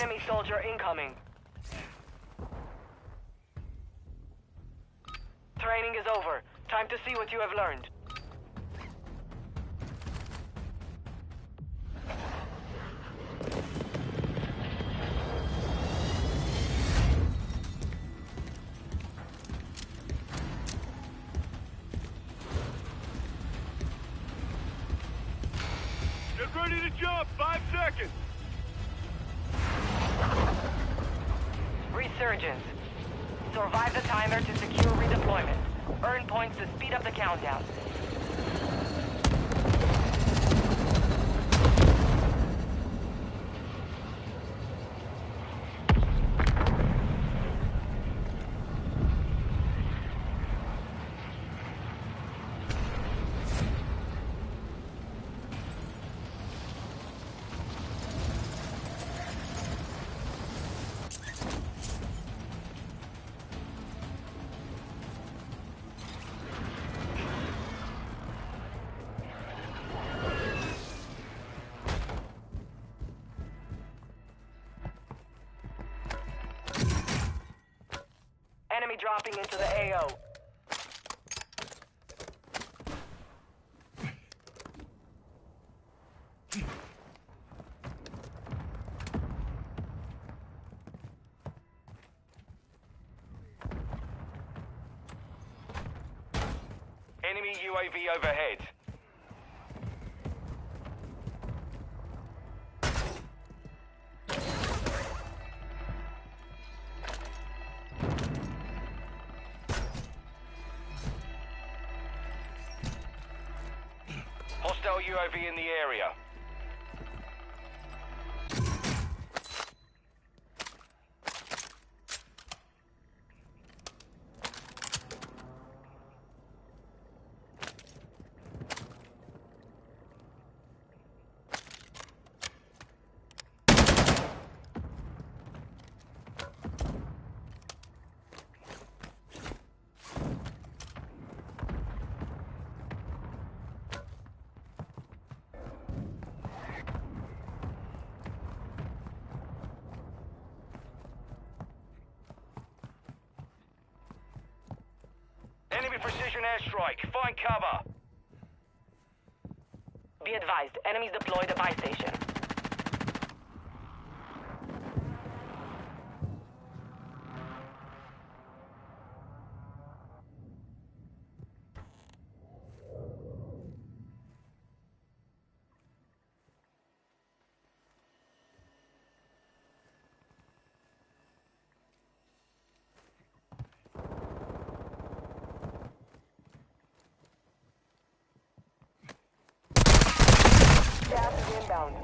Enemy soldier incoming. Training is over. Time to see what you have learned. Get ready to jump! 5 seconds! Resurgence. Survive the timer to secure redeployment. Earn points to speed up the countdown. Enemy dropping into the AO. Enemy UAV overhead. Hostile UAV in the area. Enemy precision airstrike. Find cover. Be advised, enemies deploy the buy station. Gas is inbound.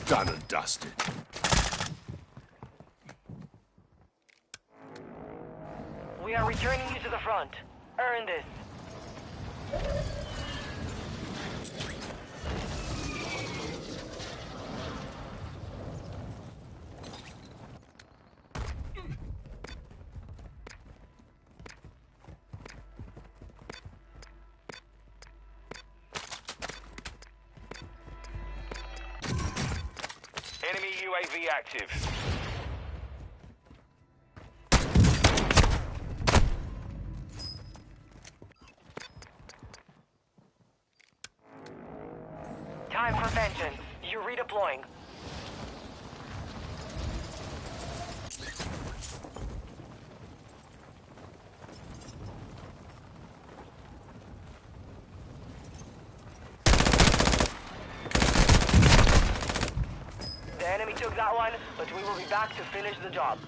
Done and dusted. We are returning you to the front. Earn this. Enemy UAV active. Time for vengeance. You're redeploying. The enemy took that one, but we will be back to finish the job.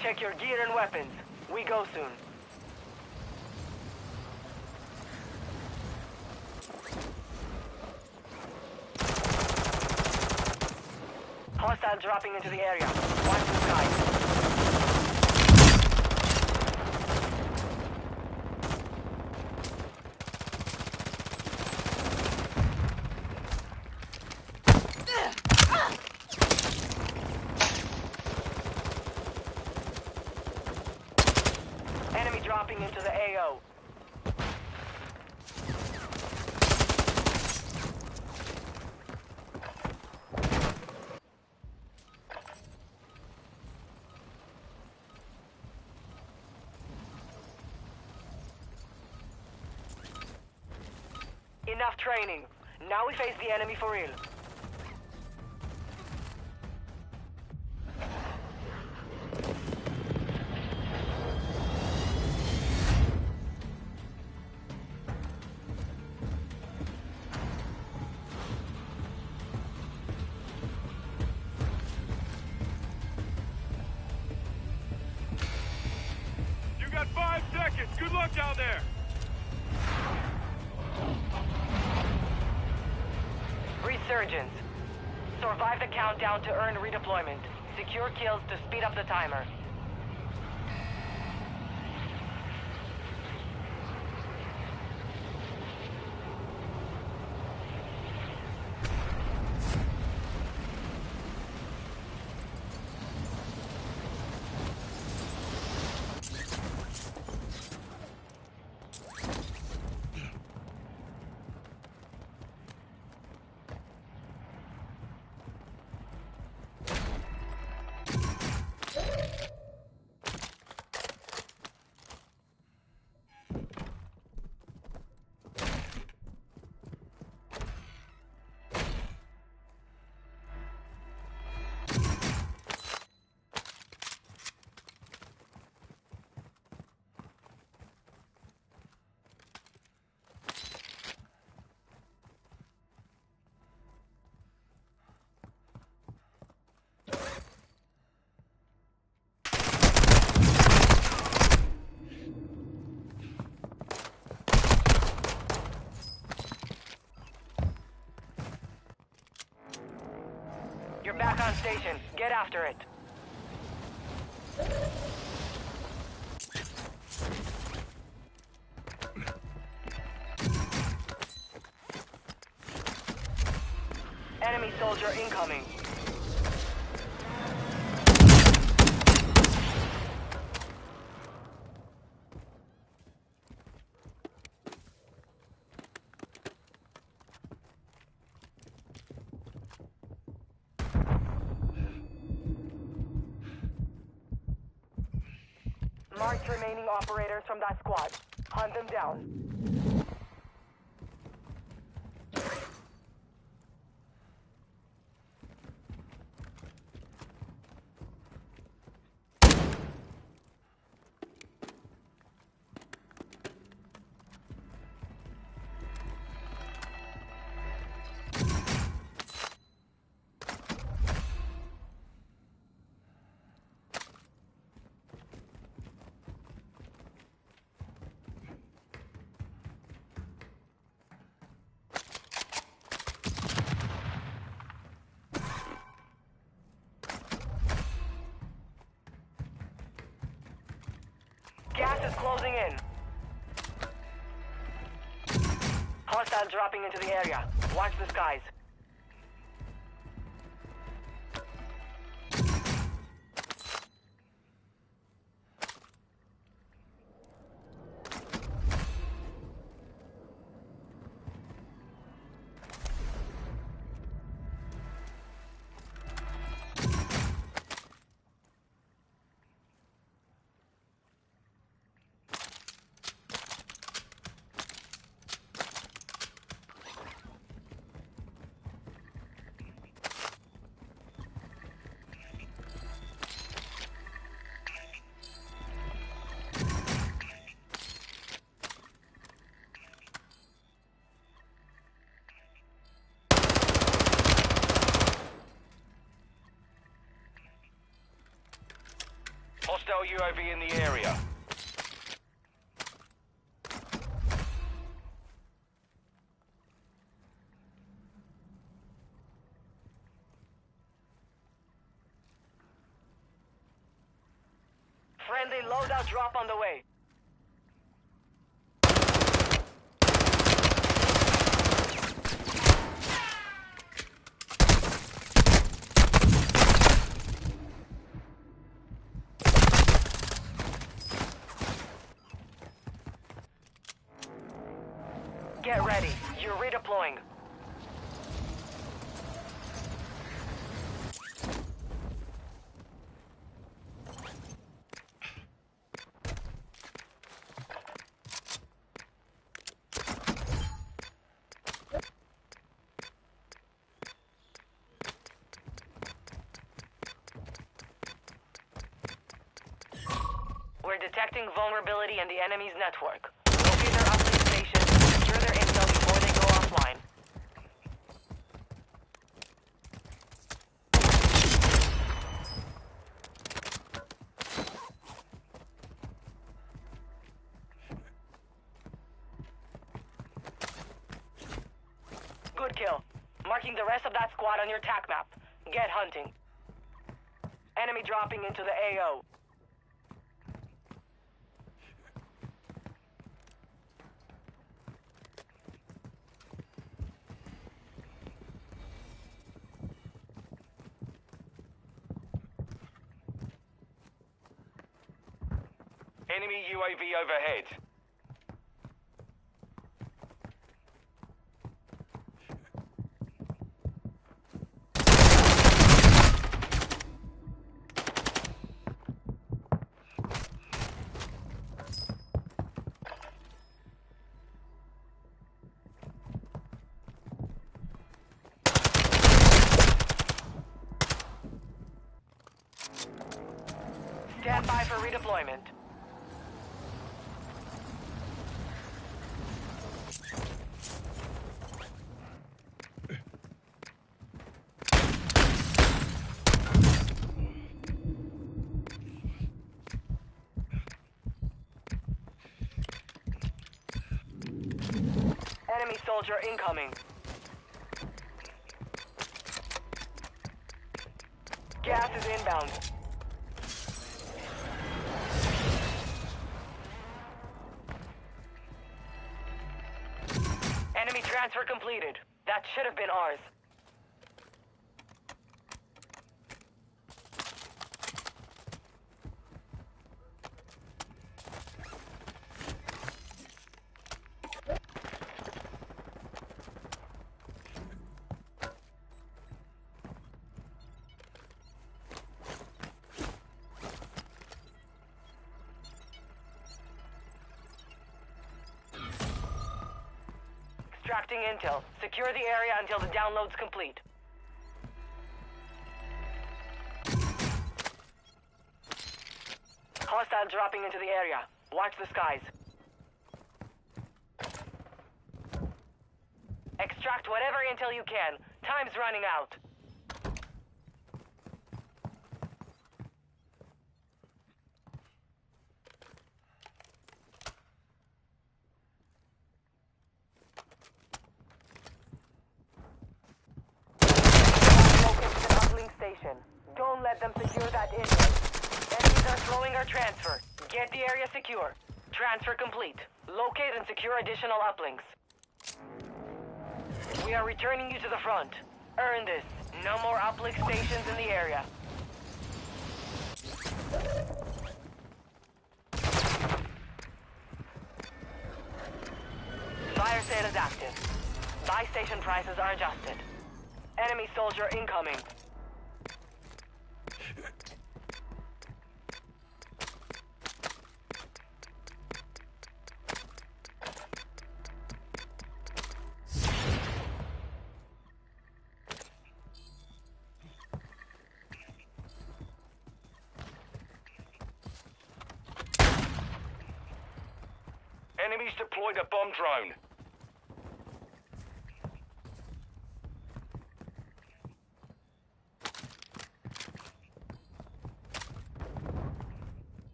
Check your gear and weapons. We go soon. Hostile dropping into the area. Watch the sky. Enemy dropping into the AO. Enough training. Now we face the enemy for real. You got 5 seconds. Good luck down there. Resurgence. Survive the countdown to earn redeployment. Secure kills to speed up the timer. You're back on station. Get after it. Enemy soldier incoming. Mark remaining operators from that squad. Hunt them down. Gas is closing in. Hostile dropping into the area. Watch the skies. Hostile UAV in the area. Friendly loadout drop on the way. Get ready. You're redeploying. We're detecting vulnerability in the enemy's network. Locate their uplink station and secure their intel before they go offline. Good kill. Marking the rest of that squad on your TAC map. Get hunting. Enemy dropping into the AO. Enemy UAV overhead. Stand by for redeployment. Enemy soldier incoming. Gas is inbound. Enemy transfer completed. That should have been ours. Extracting intel. Secure the area until the download's complete. Hostile dropping into the area. Watch the skies. Extract whatever intel you can. Time's running out. Station. Don't let them secure that intel. Enemies are slowing our transfer. Get the area secure. Transfer complete. Locate and secure additional uplinks. We are returning you to the front. Earn this. No more uplink stations in the area. Fire sale is active. Buy station prices are adjusted. Enemy soldier incoming. Enemies deployed a bomb drone.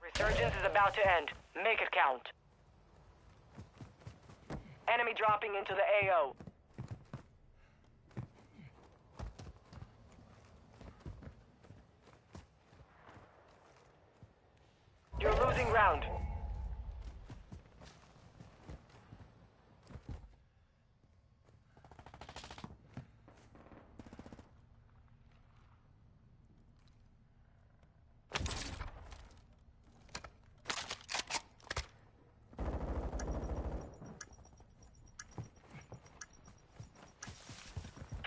Resurgence is about to end. Make it count. Enemy dropping into the AO. You're losing ground.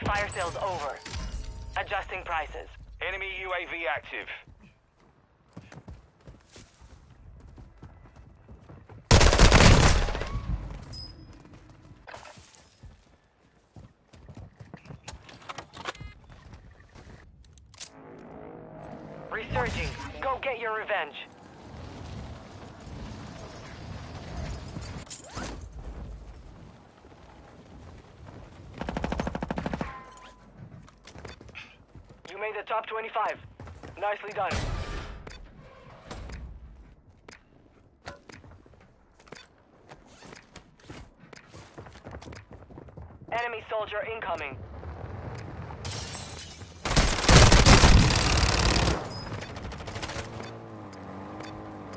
Fire sale's over. Adjusting prices. Enemy UAV active. Resurging. Go get your revenge. You made the top 25. Nicely done. Enemy soldier incoming.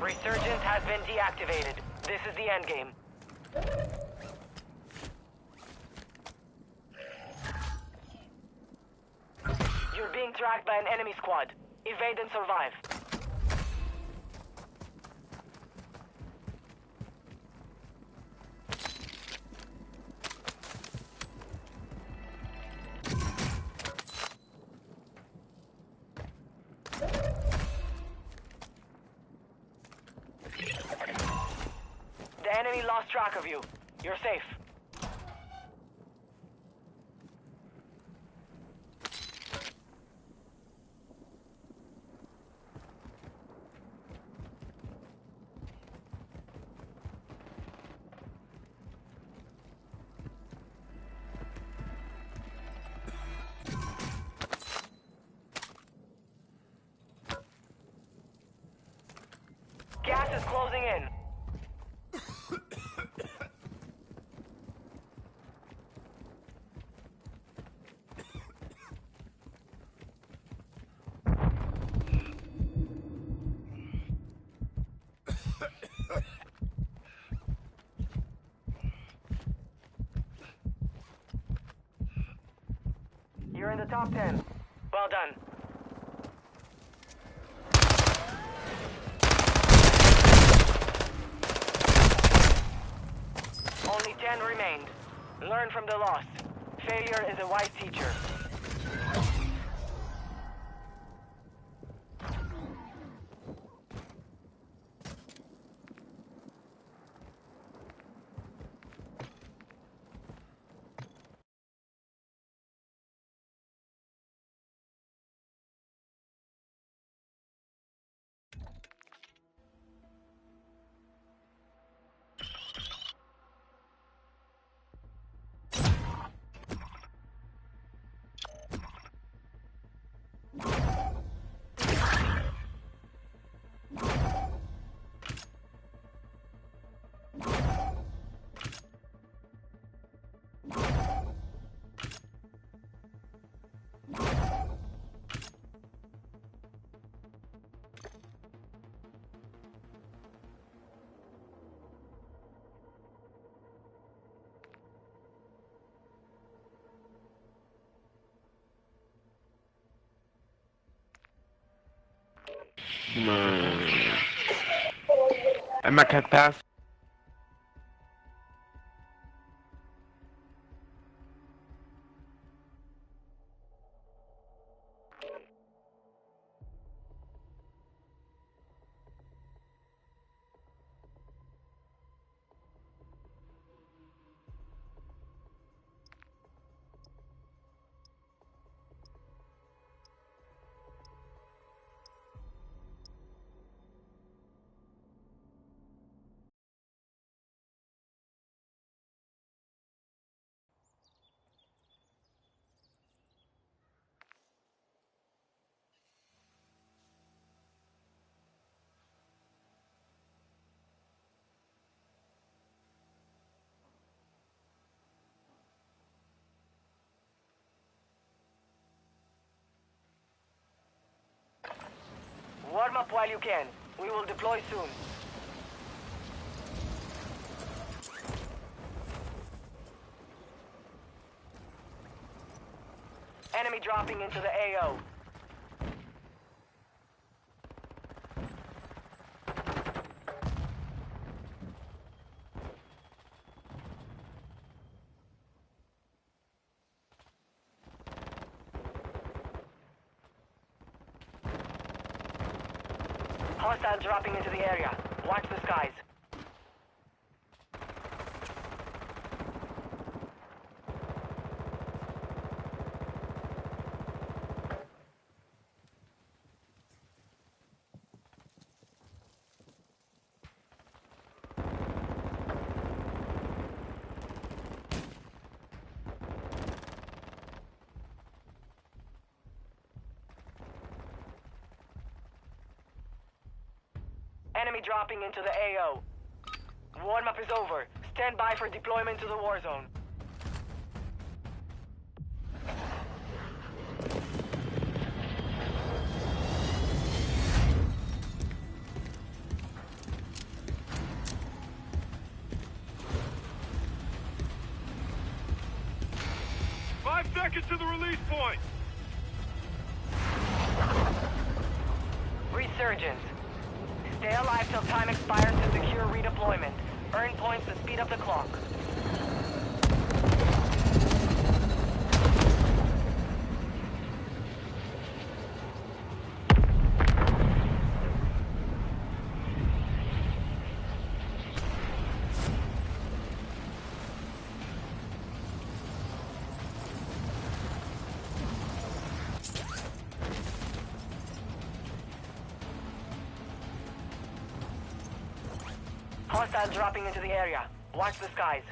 Resurgence has been deactivated. This is the end game. You're being tracked by an enemy squad. Evade and survive. The enemy lost track of you. You're safe. Gas is closing in. You're in the top 10. Well done. Only 10 remained. Learn from the loss. Failure is a wise teacher. Mano. É uma catástrofe. Warm up while you can. We will deploy soon. Enemy dropping into the AO. Hostiles dropping into the area. Watch the skies. Enemy dropping into the AO. Warm-up is over. Stand by for deployment to the war zone. Seconds to the release point! Resurgence. Stay alive till time expires to secure redeployment. Earn points to speed up the clock. Hostiles dropping into the area. Watch the skies.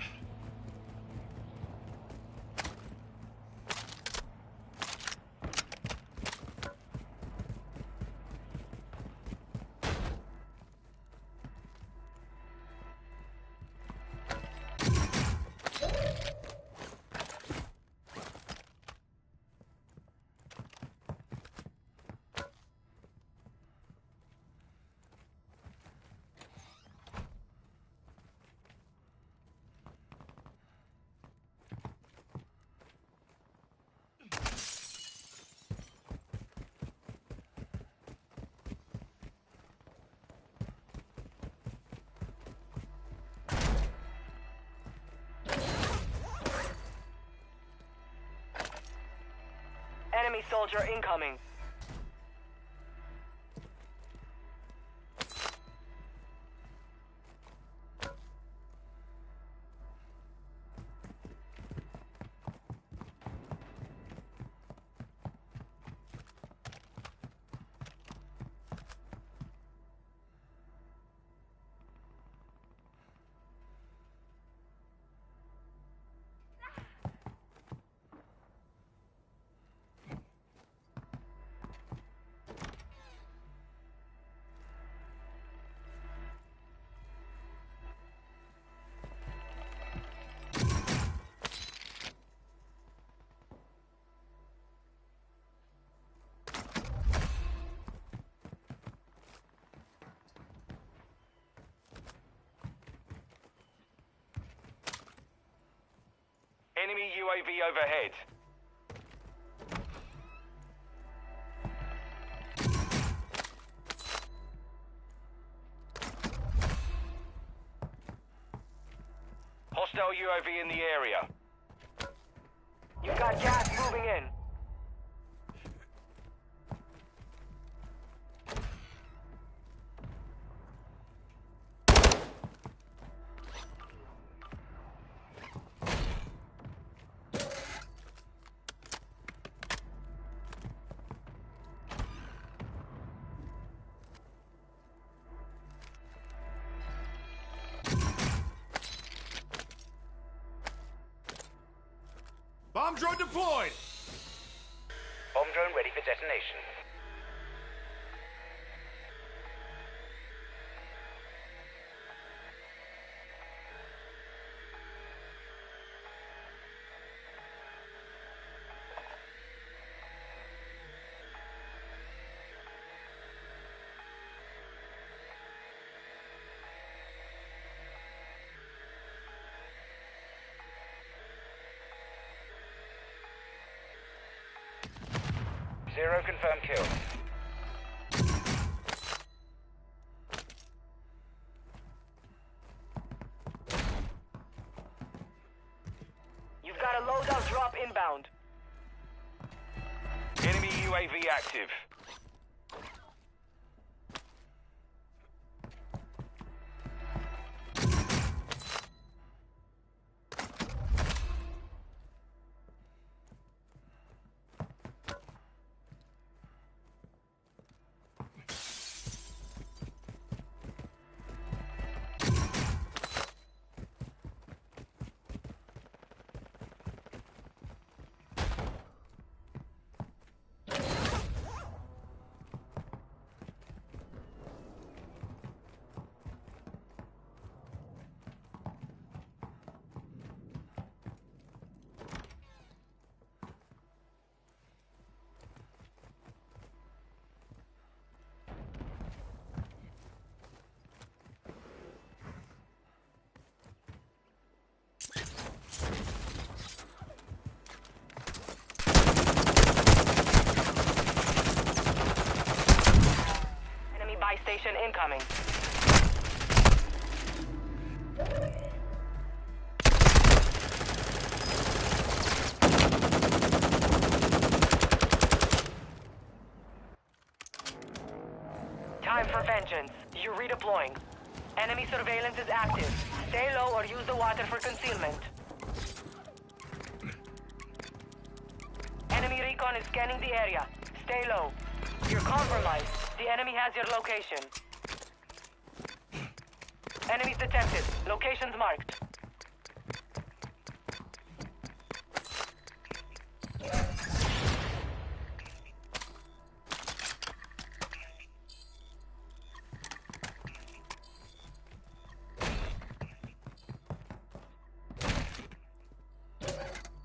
Enemy soldier incoming. Enemy UAV overhead. UAV in the area. You've got gas moving in. Bomb drone deployed! Bomb drone ready for detonation. Zero confirmed kill. You've got a loadout drop inbound. Enemy UAV active. Enemy buy station incoming. Time for vengeance. You're redeploying. Enemy surveillance is active. Stay low or use the water for concealment. Enemy recon is scanning the area. Stay low. You're compromised. The enemy has your location. Enemies detected. Locations marked.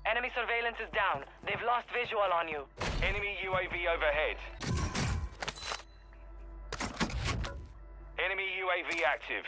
Enemy surveillance is down. They've lost visual on you. Enemy UAV overhead. Enemy UAV active.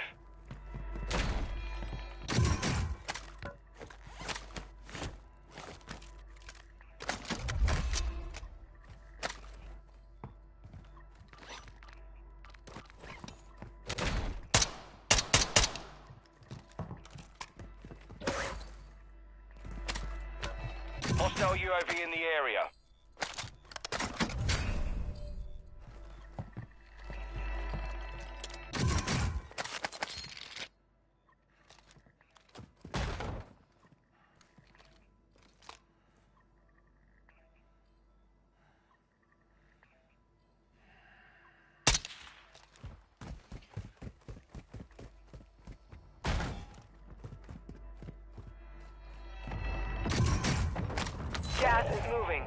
Hostile UAV in the area. Gas is moving.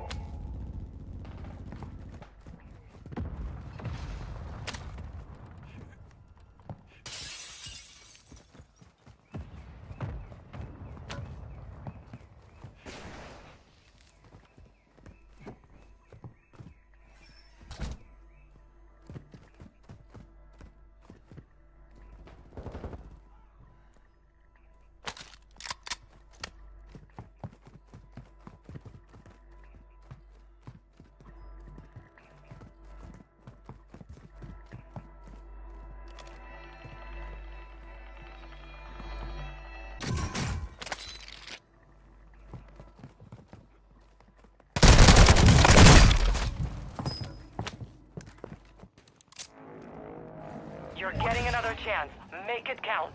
your chance. Make it count.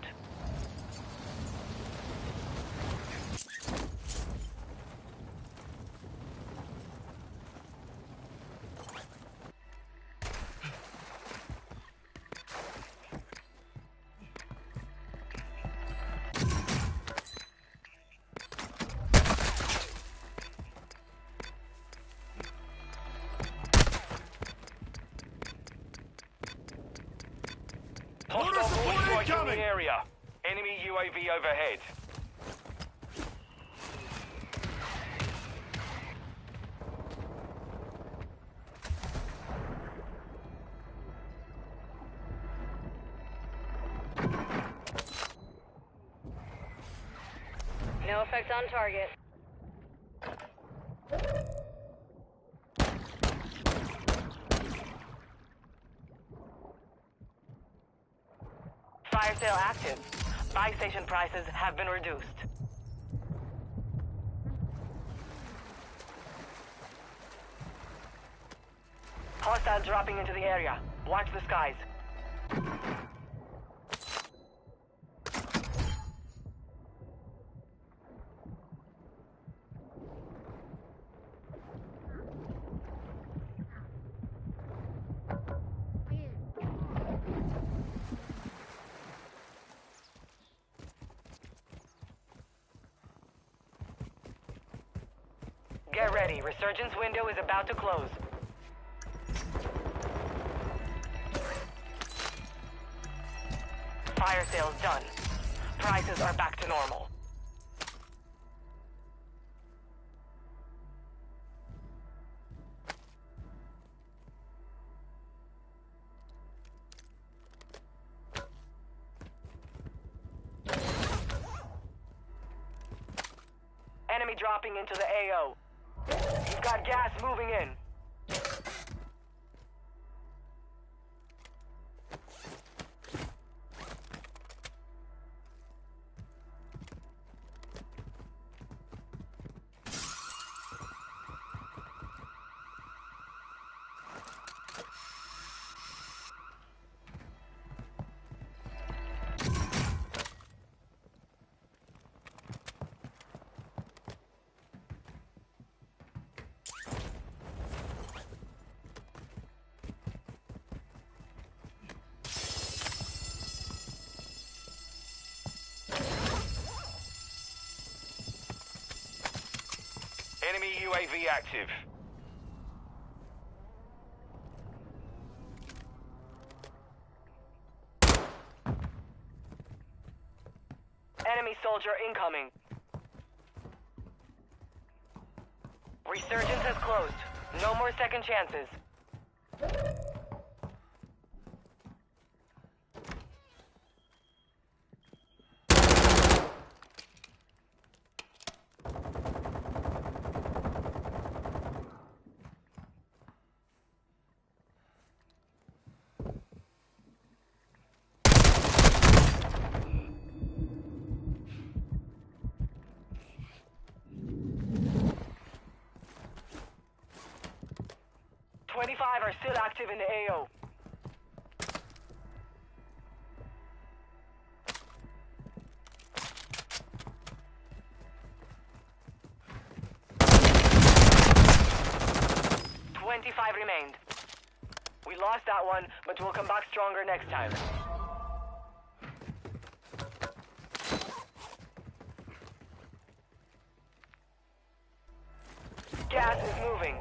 Hostile mortar strike in the area. Enemy UAV overhead. No effect on target. Fire sale active. Buy station prices have been reduced. Hostile dropping into the area. Watch the skies. Get ready. Resurgence window is about to close. Fire sales done. Prices are back to normal. Enemy dropping into the AO. You've got gas moving in. Enemy UAV active. Enemy soldier incoming. Resurgence has closed. No more second chances. Five are still active in the AO. Remained. We lost that one, but we'll come back stronger next time. Gas is moving.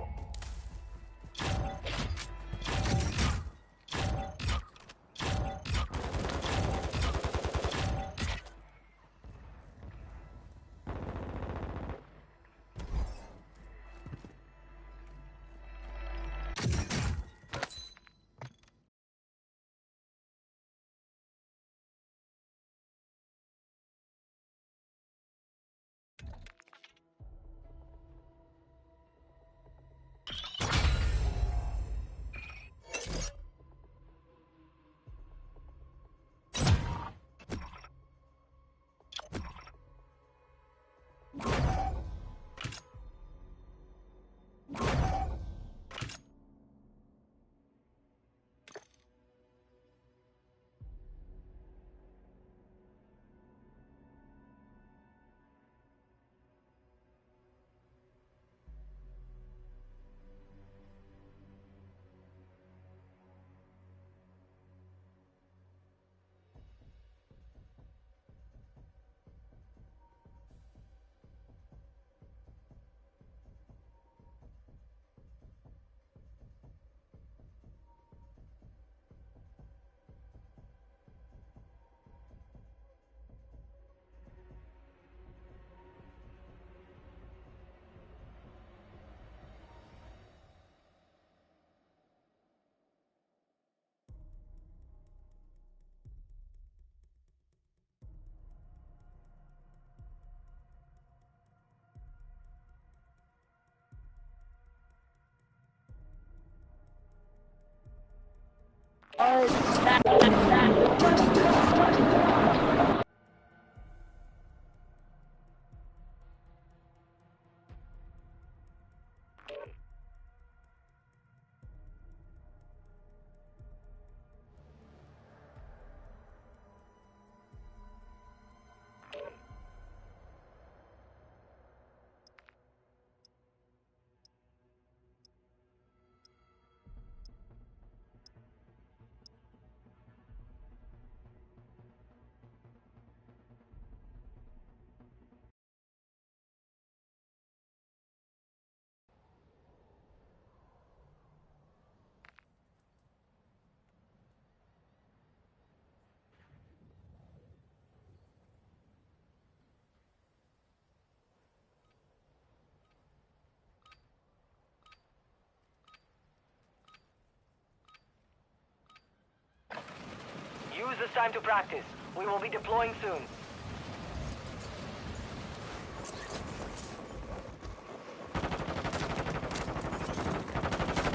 it's time to practice. We will be deploying soon.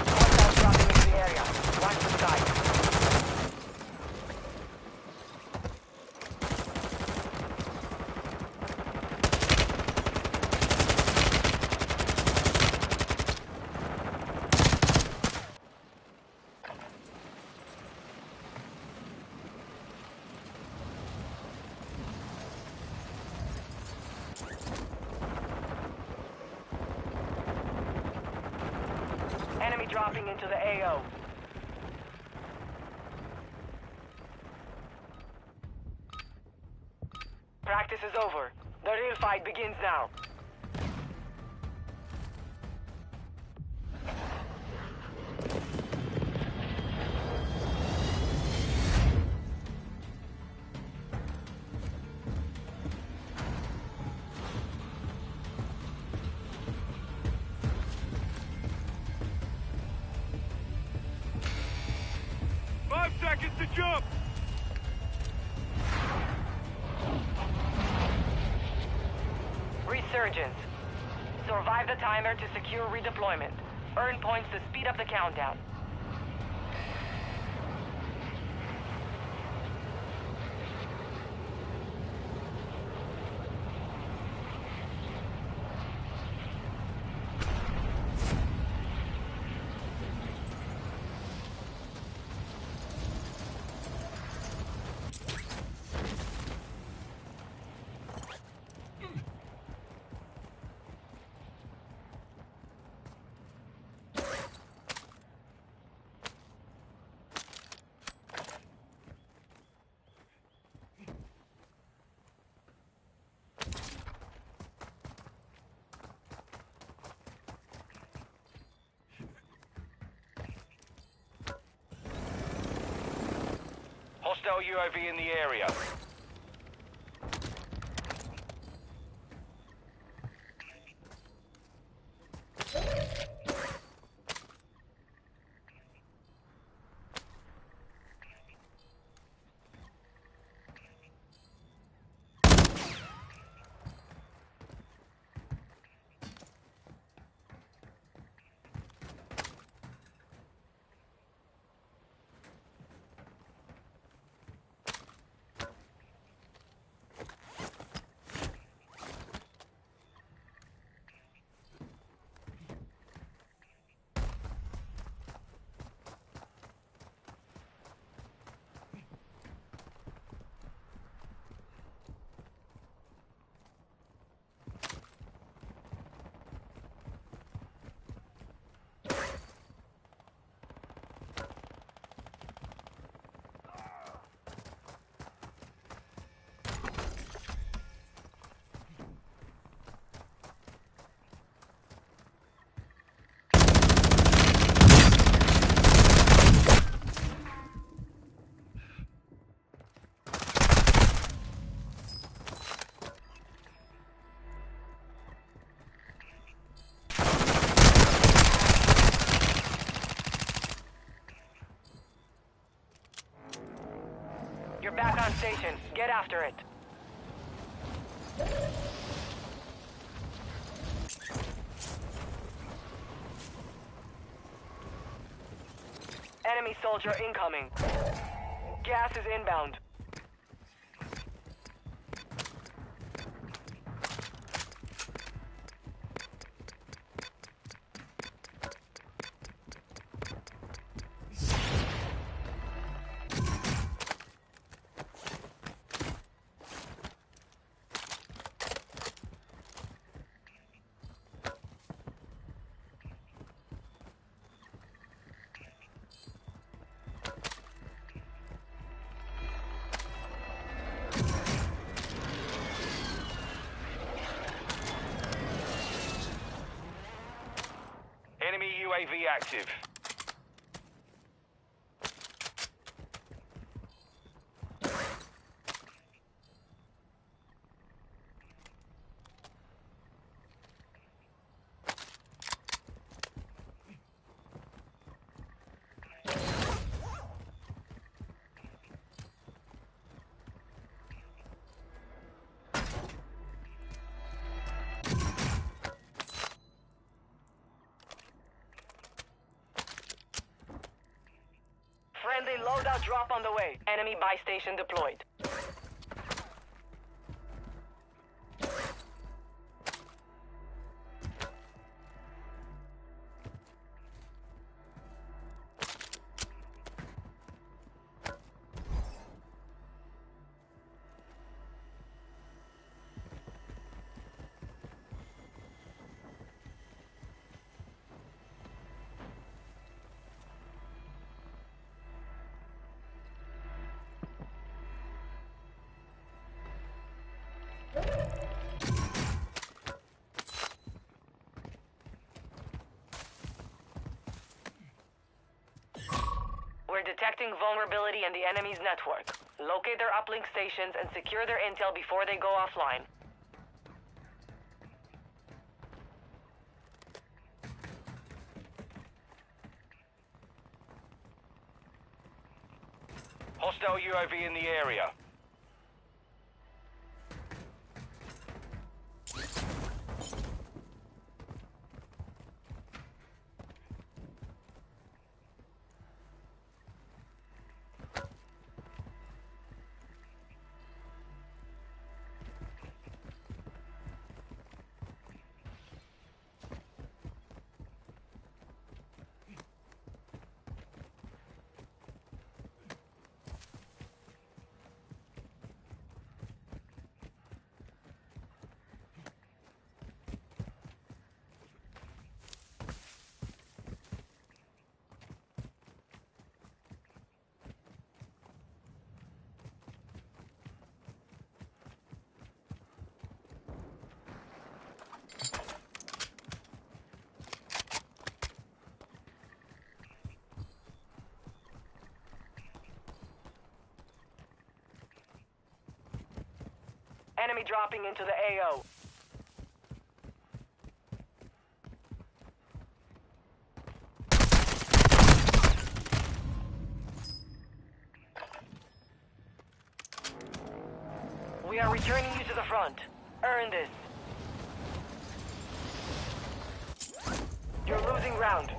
Hostiles dropping into the area. Watch the sky. 'Enemy dropping into the AO. Practice is over. The real fight begins now. Seconds to jump! Resurgence. Survive the timer to secure redeployment. Earn points to speed up the countdown. Hostile UAV in the area. You're back on station. Get after it. Enemy soldier incoming. Gas is inbound. Enemy UAV active. Drop on the way. Enemy buy station deployed. We're detecting vulnerability in the enemy's network. Locate their uplink stations and secure their intel before they go offline. Hostile UAV in the area. Enemy dropping into the AO. We are returning you to the front. Earn this. You're losing ground.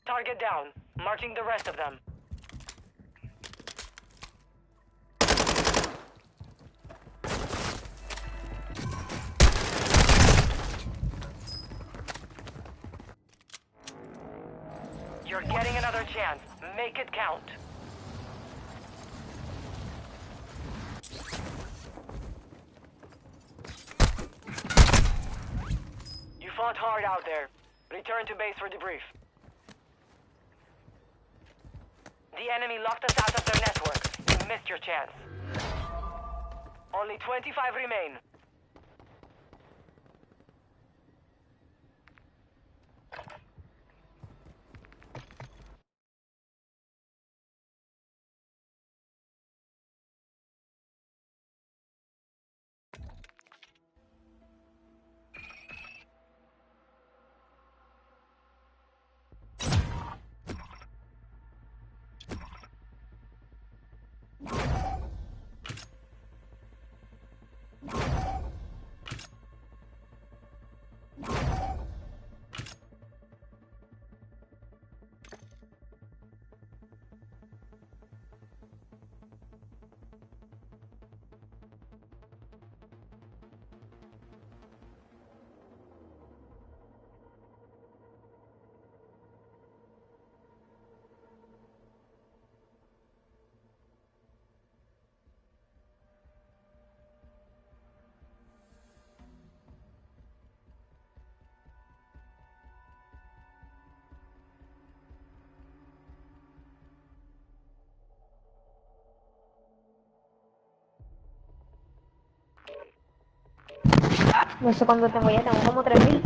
Target down. Marching the rest of them. You're getting another chance. Make it count. You fought hard out there. Return to base for debrief. The enemy locked us out of their network. You missed your chance. Only 25 remain. No sé cuánto tengo ya, tengo como 3000.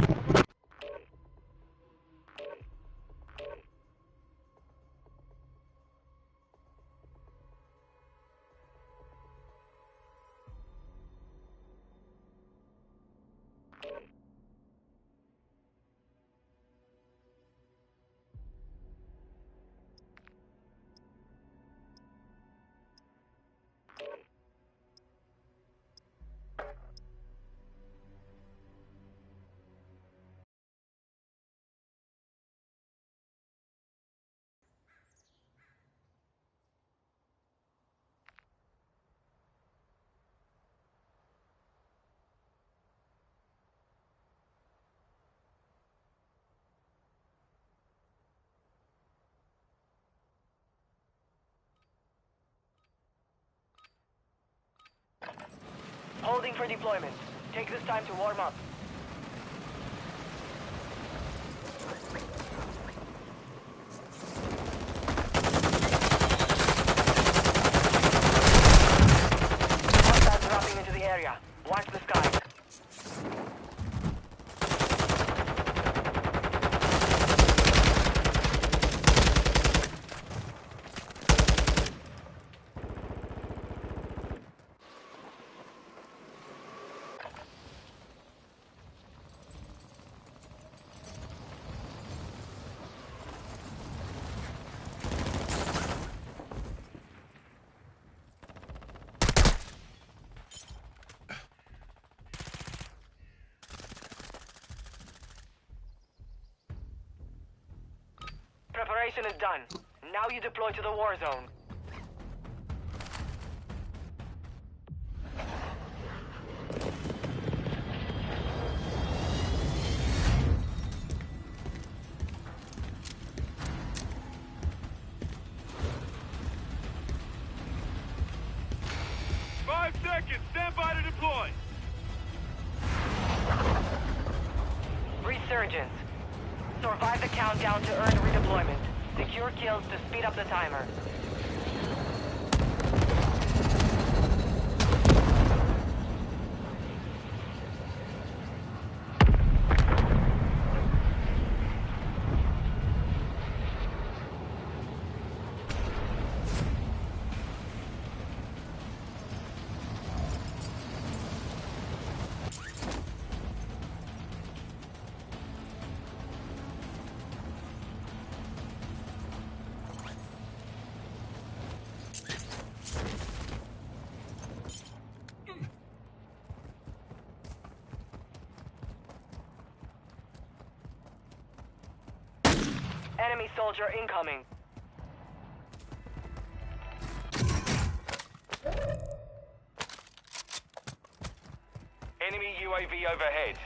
Holding for deployment. Take this time to warm up. Hostiles dropping into the area. Watch the skies. Preparation is done. Now you deploy to the war zone. Stand by to deploy. Resurgence. Survive the countdown to earn redeployment. Secure kills to speed up the timer. Enemy soldier incoming. Enemy UAV overhead.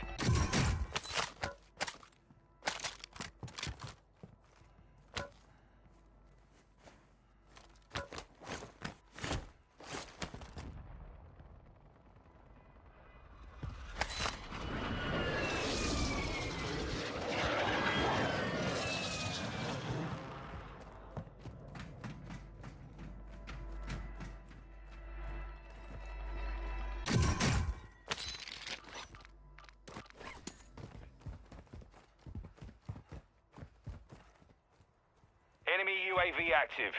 Enemy UAV active.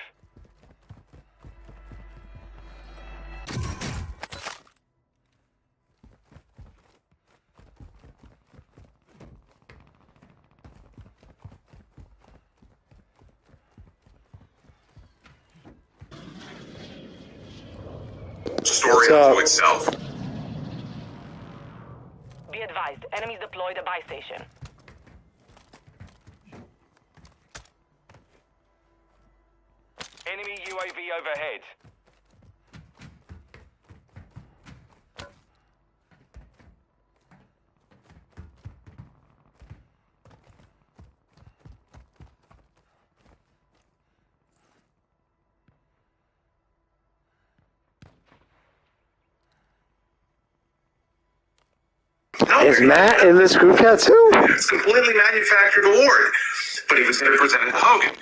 Story of Point South. Be advised, enemies deployed a buy station. Enemy UAV overhead. Is Matt in this group chat too? It's a completely manufactured award, but he was going to present it to Hogan.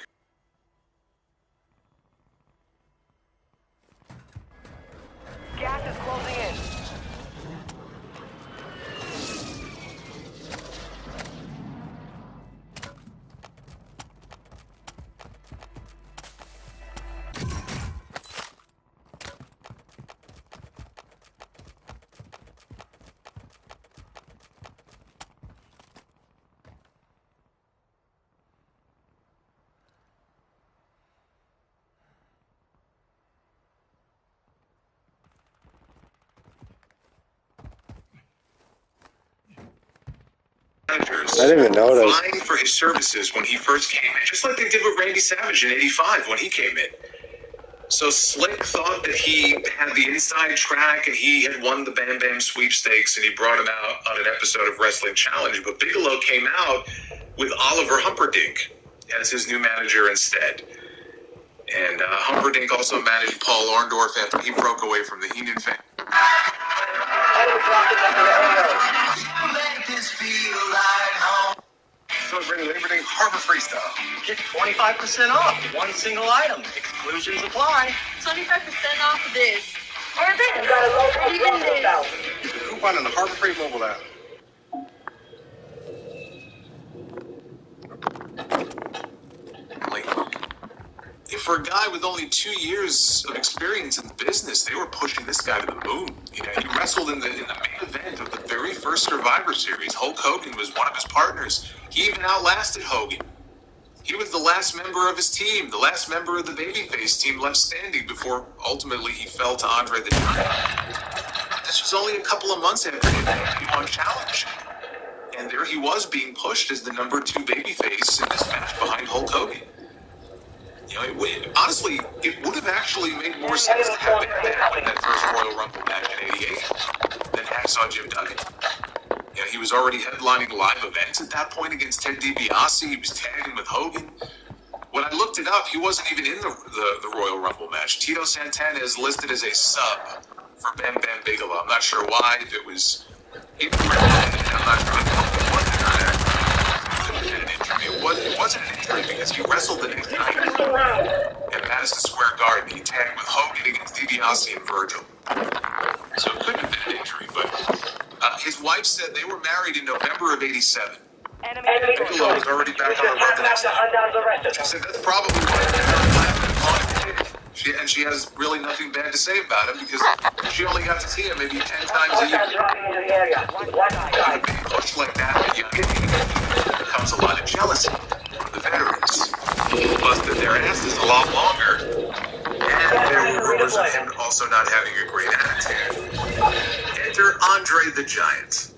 Gas is closing in. I didn't even notice. vying for his services when he first came in, just like they did with Randy Savage in '85 when he came in. So Slick thought that he had the inside track and he had won the Bam Bam sweepstakes and he brought him out on an episode of Wrestling Challenge. But Bigelow came out with Oliver Humperdinck as his new manager instead. And Humperdinck also managed Paul Orndorff after he broke away from the Heenan family. Celebrating Labor Day Harbor Freestyle. Get 25% off one single item. Exclusions apply. 25% off of this. Or this. Even this. Use the coupon on the Harbor Freight mobile app. For a guy with only 2 years of experience in the business, they were pushing this guy to the moon. You know, he wrestled in the main event of the very first Survivor Series. Hulk Hogan was one of his partners. He even outlasted Hogan. He was the last member of his team, the last member of the babyface team left standing before ultimately he fell to Andre the Giant. This was only a couple of months after he won Challenge. And there he was being pushed as the number 2 babyface in this match behind Hulk Hogan. You know, honestly, it would have actually made more sense to have Bam Bam in that first Royal Rumble match in '88 than Hacksaw Jim Duggan. You know, he was already headlining live events at that point against Ted DiBiase. He was tagging with Hogan. When I looked it up, he wasn't even in the Royal Rumble match. Tito Santana is listed as a sub for Bam Bam Bigelow. I'm not sure why, if it was incorrect. I'm not sure if it was an injury. It wasn't an injury because he wrestled the next night at Madison Square Garden. He tagged with Hogan against DiBiase and Virgil. So it couldn't have been an injury, but his wife said they were married in November of '87. Bigelow was already back on the road the next night. She said that's probably why they never left. She has really nothing bad to say about him because she only got to see him maybe 10 times a year. Being pushed like that at a young age becomes a lot of jealousy from the veterans. People busted their asses a lot longer, and there were rumors of him also not having a great attitude. Enter Andre the Giant.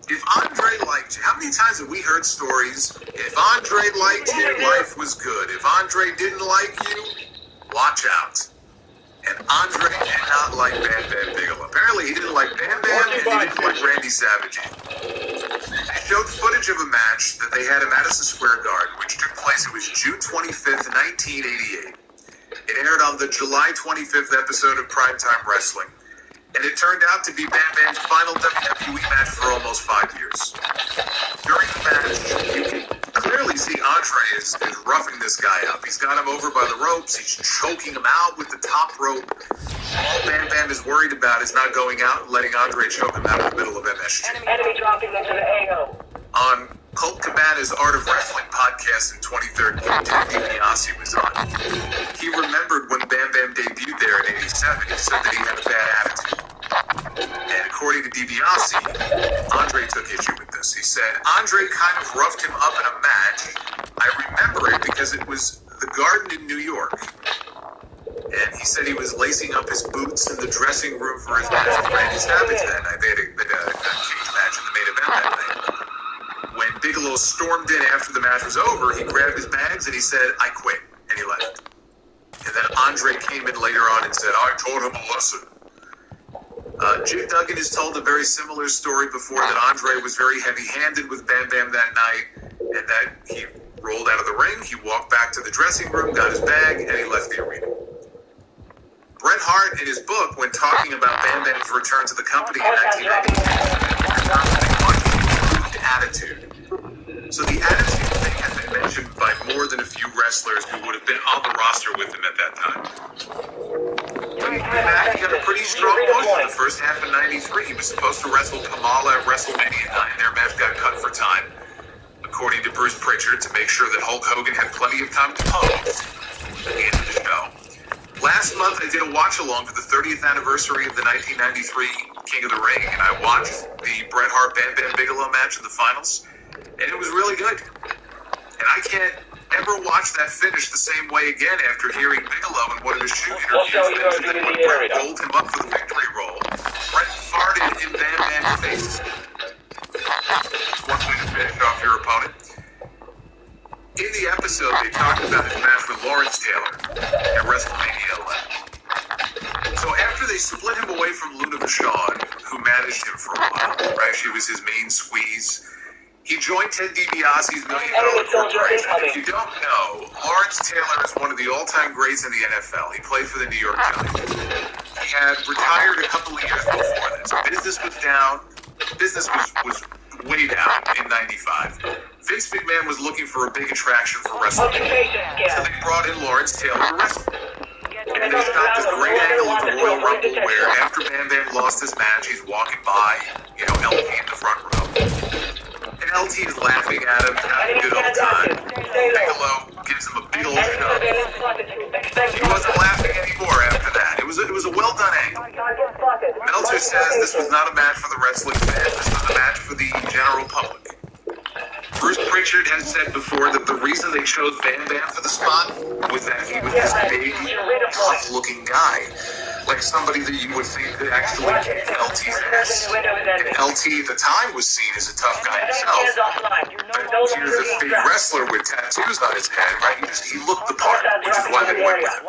If Andre liked you, how many times have we heard stories? If Andre liked you, life was good. If Andre didn't like you, watch out. And Andre did not like Bam Bam Bigelow. Apparently he didn't like Bam Bam and he didn't like Randy Savage. They showed footage of a match that they had at Madison Square Garden, which took place, it was June 25th, 1988. It aired on the July 25th episode of Primetime Wrestling. And it turned out to be Bam Bam's final WWE match for almost 5 years. During the match, you can clearly see Andre is roughing this guy up. He's got him over by the ropes. He's choking him out with the top rope. All Bam Bam is worried about is not going out and letting Andre choke him out in the middle of MSG. Enemy dropping into the AO. On Colt Cabana's Art of Wrestling podcast in 2013, Ted DiBiase was on. He remembered when Bam Bam debuted there in '87. He said that he had a bad attitude. And according to DiBiase, Andre took issue with this. He said, Andre kind of roughed him up in a match. I remember it because it was the Garden in New York. And he said he was lacing up his boots in the dressing room for his match with Randy Savage that night. They had a cage match in the main event that night. When Bigelow stormed in after the match was over, he grabbed his bags and he said, I quit. And he left. And then Andre came in later on and said, I taught him a lesson. Jim Duggan has told a very similar story before that Andre was very heavy-handed with Bam Bam that night and that he rolled out of the ring, he walked back to the dressing room, got his bag, and he left the arena. Bret Hart, in his book, when talking about Bam Bam's return to the company in 1992, attitude. So the attitude thing has been mentioned by more than a few wrestlers who would have been on the roster with him at that time. When he came back, he got a pretty strong push in the first half of '93. He was supposed to wrestle Kamala at WrestleMania 9. Their match got cut for time, according to Bruce Pritchard, to make sure that Hulk Hogan had plenty of time to pose at the end of the show. Last month, I did a watch-along for the 30th anniversary of the 1993 King of the Ring, and I watched the Bret Hart Bam Bam Bigelow match in the finals, and it was really good. And I can't ever watch that finish the same way again after hearing Bigelow in one of his shoot interviews mention that when Bret rolled him up for the victory roll, Bret farted in Bam Bam's face. One way to finish off your opponent. In the episode, they talked about his match with Lawrence Taylor at WrestleMania 11. So after they split him away from Luna Vachon, who managed him for a while, right? She was his main squeeze. He joined Ted DiBiase's $1 Million Corporation. If you don't know, Lawrence Taylor is one of the all-time greats in the NFL. He played for the New York Giants. He had retired a couple of years before this. Business was down. Business was way down in '95. Vince McMahon was looking for a big attraction for wrestling. So they brought in Lawrence Taylor to wrestle. And they shot this great angle of the Royal Rumble where after Bam Bam lost his match, he's walking by, LT in the front row. And LT is laughing at him, having a good old time. Bigelow gives him a big old shove. He wasn't laughing anymore after that. It was a well-done angle. Meltzer says this was not a match for the wrestling fans. This was a match for the general public. Bruce Pritchard has said before that the reason they chose Bam Bam for the spot was that he was this big, tough-looking guy. Like somebody that you would think could actually kick LT's ass. And LT at the time was seen as a tough guy himself. But here's this big wrestler with tattoos on his head, right? He looked the part, which is why they went with him.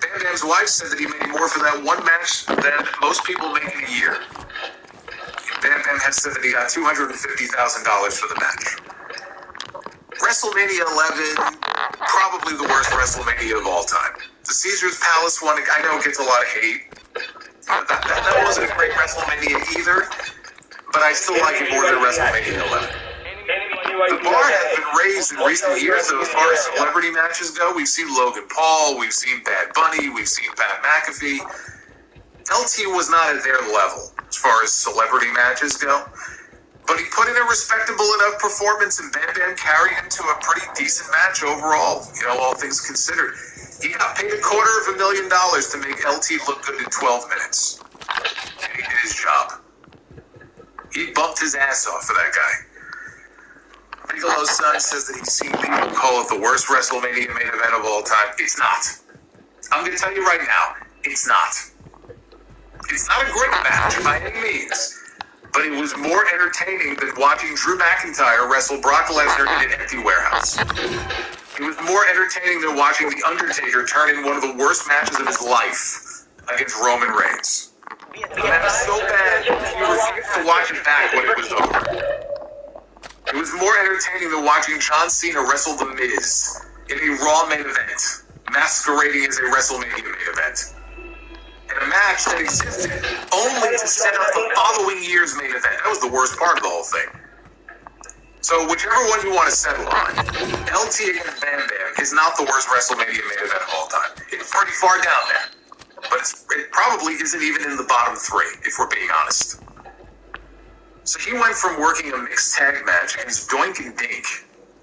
Bam Bam's wife said that he made more for that one match than most people make in a year. Bam Bam has said that he got $250,000 for the match. WrestleMania 11, probably the worst WrestleMania of all time. The Caesars Palace one, I know it gets a lot of hate. That wasn't a great WrestleMania either, but I still like it more than WrestleMania 11. The bar has been raised in recent years, though, as far as celebrity matches go. We've seen Logan Paul, we've seen Bad Bunny, we've seen Pat McAfee. LT was not at their level as far as celebrity matches go, but he put in a respectable enough performance, and Bam Bam carried him to a pretty decent match overall, all things considered. He got paid $250,000 to make LT look good in 12 minutes. And he did his job. He bumped his ass off for that guy. Bigelow's son says that he's seen people call it the worst WrestleMania main event of all time. It's not. I'm going to tell you right now, it's not. It's not a great match by any means, but it was more entertaining than watching Drew McIntyre wrestle Brock Lesnar in an empty warehouse. It was more entertaining than watching The Undertaker turn in one of the worst matches of his life against Roman Reigns. The match was so bad, he refused to watch it back when it was over. It was more entertaining than watching John Cena wrestle The Miz in a Raw main event, masquerading as a WrestleMania main event. A match that existed only to set up the following year's main event. That was the worst part of the whole thing. So whichever one you want to settle on, LT against Bam Bam is not the worst WrestleMania main event of all time. It's pretty far down there. But it probably isn't even in the bottom three, if we're being honest. So he went from working a mixed tag match against Doink and Dink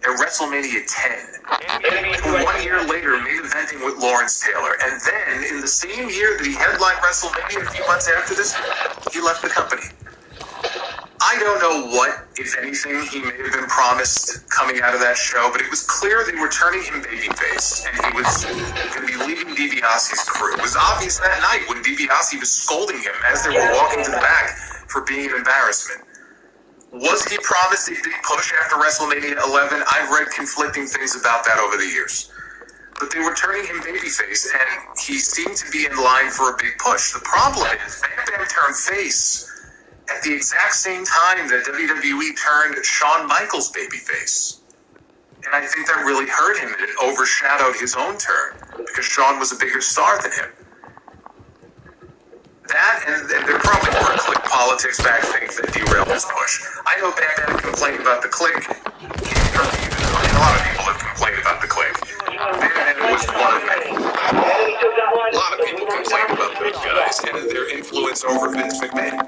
at WrestleMania 10 to 1 year later main eventing with Lawrence Taylor. And then, in the same year that he headlined WrestleMania, a few months after this, he left the company. I don't know what, if anything, he may have been promised coming out of that show, but it was clear they were turning him babyface, and he was going to be leaving DiBiase's crew. It was obvious that night when DiBiase was scolding him as they were walking to the back for being an embarrassment. Was he promised a big push after WrestleMania 11? I've read conflicting things about that over the years. But they were turning him babyface, and he seemed to be in line for a big push. The problem is, Bam Bam turned face at the exact same time that WWE turned Shawn Michaels babyface. And I think that really hurt him, and it overshadowed his own turn, because Shawn was a bigger star than him. That, and there probably were clique politics back things that derailed his push. I know Bam Bam complained about the clique. A lot of people have complained about the clique. Bam Bam was one of many. A lot of people complained about those guys and their influence over Vince McMahon.